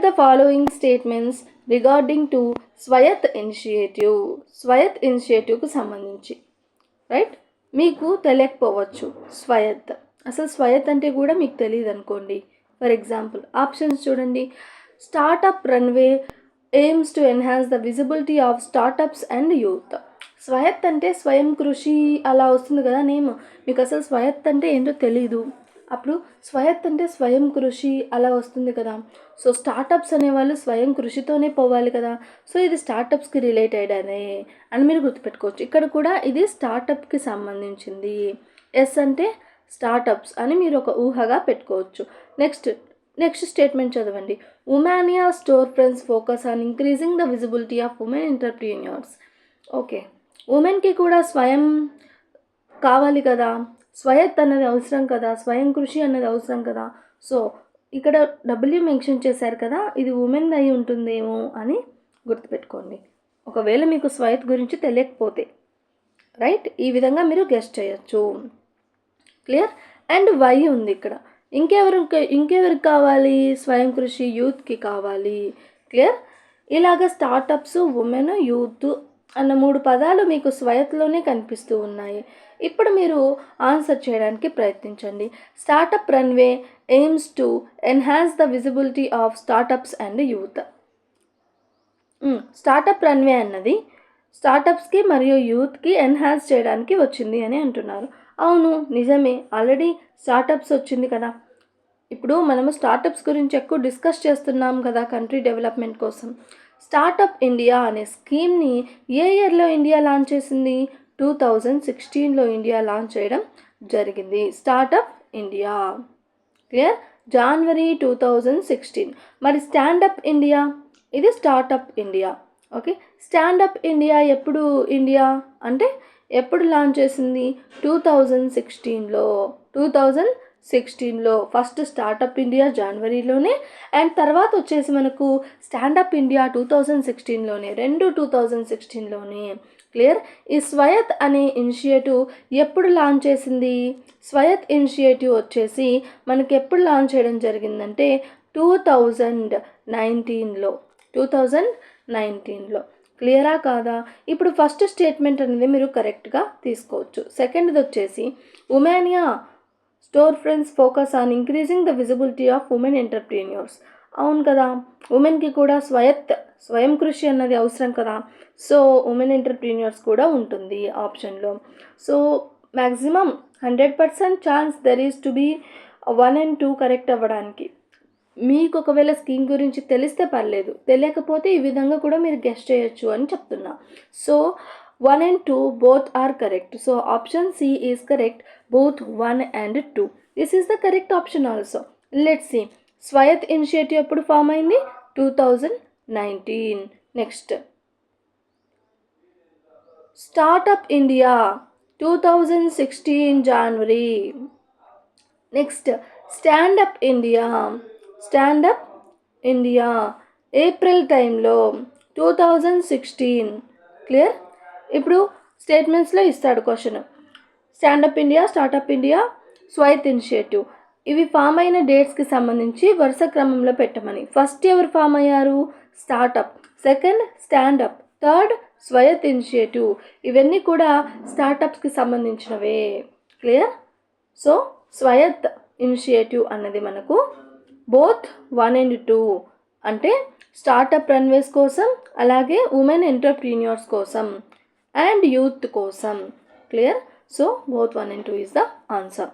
The following statements regarding to Swayatt initiative. Swayatt ఇనిషియేటివ్కు సంబంధించి right, మీకు తెలియకపోవచ్చు స్వయత్, అసలు స్వయత్ అంటే కూడా మీకు తెలియదు అనుకోండి. ఫర్ ఎగ్జాంపుల్ ఆప్షన్స్ చూడండి. Startup runway aims to enhance the visibility of startups and youth. Swayatt అంటే స్వయం కృషి అలా వస్తుంది కదా నేమ్, మీకు అసలు స్వయత్ అంటే ఏంటో తెలీదు, అప్పుడు స్వయత్ అంటే స్వయం కృషి అలా వస్తుంది కదా. సో స్టార్టప్స్ అనేవాళ్ళు స్వయం కృషితోనే పోవాలి కదా. సో ఇది స్టార్టప్స్కి రిలేటెడ్ అని మీరు గుర్తుపెట్టుకోవచ్చు. ఇక్కడ కూడా ఇది స్టార్టప్కి సంబంధించింది. ఎస్ అంటే స్టార్టప్స్ అని మీరు ఒక ఊహగా పెట్టుకోవచ్చు. నెక్స్ట్ స్టేట్మెంట్ చదవండి. Womaniya store friends focus on increasing the visibility of women entrepreneurs. Okay, ఉమెన్కి కూడా స్వయం కావాలి కదా, స్వయత్ అన్నది అవసరం కదా, స్వయం కృషి అన్నది అవసరం కదా. సో ఇక్కడ డబ్ల్యూ మెన్షన్ చేశారు కదా, ఇది ఉమెన్ అయి ఉంటుందేమో అని గుర్తుపెట్టుకోండి. ఒకవేళ మీకు స్వయత్ గురించి తెలియకపోతే రైట్, ఈ విధంగా మీరు గెస్ చేయొచ్చు. క్లియర్. అండ్ వై ఉంది ఇక్కడ, ఇంకెవరికి కావాలి, స్వయం కృషి యూత్కి కావాలి. క్లియర్. ఇలాగ స్టార్టప్స్, ఉమెన్, యూత్ అన్న 3 పదాలు మీకు స్వయత్లోనే కనిపిస్తూ ఉన్నాయి. ఇప్పుడు మీరు ఆన్సర్ చేయడానికి ప్రయత్నించండి. Startup runway aims to enhance the visibility of startups and youth. Startup runway అన్నది స్టార్టప్స్కి మరియు యూత్కి ఎన్హాన్స్ చేయడానికి వచ్చింది అని అంటున్నారు. అవును, నిజమే, ఆల్రెడీ స్టార్టప్స్ వచ్చింది కదా. ఇప్పుడు మనము స్టార్టప్స్ గురించి ఎక్కువ డిస్కస్ చేస్తున్నాం కదా కంట్రీ డెవలప్మెంట్ కోసం. స్టార్టప్ ఇండియా అనే స్కీమ్ని ఏ ఇయర్లో ఇండియా లాంచ్ చేసింది? 2016లో ఇండియా లాంచ్ చేయడం జరిగింది స్టార్టప్ ఇండియా. క్లియర్. జనవరి 2016. మరి స్టాండప్ ఇండియా, ఇది Startup India. Okay, Stand Up India ఎప్పుడు ఇండియా అంటే ఎప్పుడు లాంచ్ చేసింది? 2016లో ఫస్ట్ స్టార్టప్ ఇండియా జనవరిలోనే, అండ్ తర్వాత వచ్చేసి మనకు స్టాండప్ ఇండియా 2016లోనే, 2016లోనే. క్లియర్. ఈ స్వయత్ అనే ఇనిషియేటివ్ ఎప్పుడు లాంచ్ చేసింది? స్వయత్ ఇనిషియేటివ్ వచ్చేసి మనకి ఎప్పుడు లాంచ్ చేయడం జరిగిందంటే 2019లో. క్లియరా కాదా? ఇప్పుడు ఫస్ట్ స్టేట్మెంట్ అనేది మీరు కరెక్ట్గా తీసుకోవచ్చు. సెకండ్ది వచ్చేసి Womaniya store friends focus on increasing the visibility of women entrepreneurs. అవును కదా, ఉమెన్కి కూడా స్వయం కృషి అన్నది అవసరం కదా. సో ఉమెన్ ఎంటర్ప్రీన్యూర్స్ కూడా ఉంటుంది ఆప్షన్లో. So maximum 100% chance there is to be 1 and 2 correct అవ్వడానికి. మీకు ఒకవేళ స్కీమ్ గురించి తెలిస్తే పర్లేదు, తెలియకపోతే ఈ విధంగా కూడా మీరు గెస్ చేయొచ్చు అని చెప్తున్నా. So 1 and 2 both are correct. So option C is correct, both 1 and 2. This is the correct option also. Let's see. Swayatt initiative ఎప్పుడు ఫామ్ అయింది? 2019. నెక్స్ట్ స్టార్టప్ ఇండియా 2016 జనవరి. నెక్స్ట్ స్టాండప్ ఇండియా ఏప్రిల్ టైంలో 2016. క్లియర్. ఇప్పుడు స్టేట్మెంట్స్లో ఇస్తాడు question. Standup India, startup India, Swayatt initiative ఇవి form అయిన డేట్స్కి సంబంధించి వరుస క్రమంలో పెట్టమని. ఫస్ట్ ఎవరు ఫామ్ అయ్యారు? Startup. Second standup. Third Swayatt initiative. ఇవన్నీ కూడా స్టార్టప్స్కి సంబంధించినవే. క్లియర్. సో స్వయత్ ఇనిషియేటివ్ అన్నది మనకు బోత్ 1 and 2 అంటే స్టార్టప్ రన్వేస్ కోసం, అలాగే ఉమెన్ ఎంటర్ప్రీన్యూర్స్ కోసం అండ్ యూత్ కోసం. Clear. So both 1 and 2 is the answer.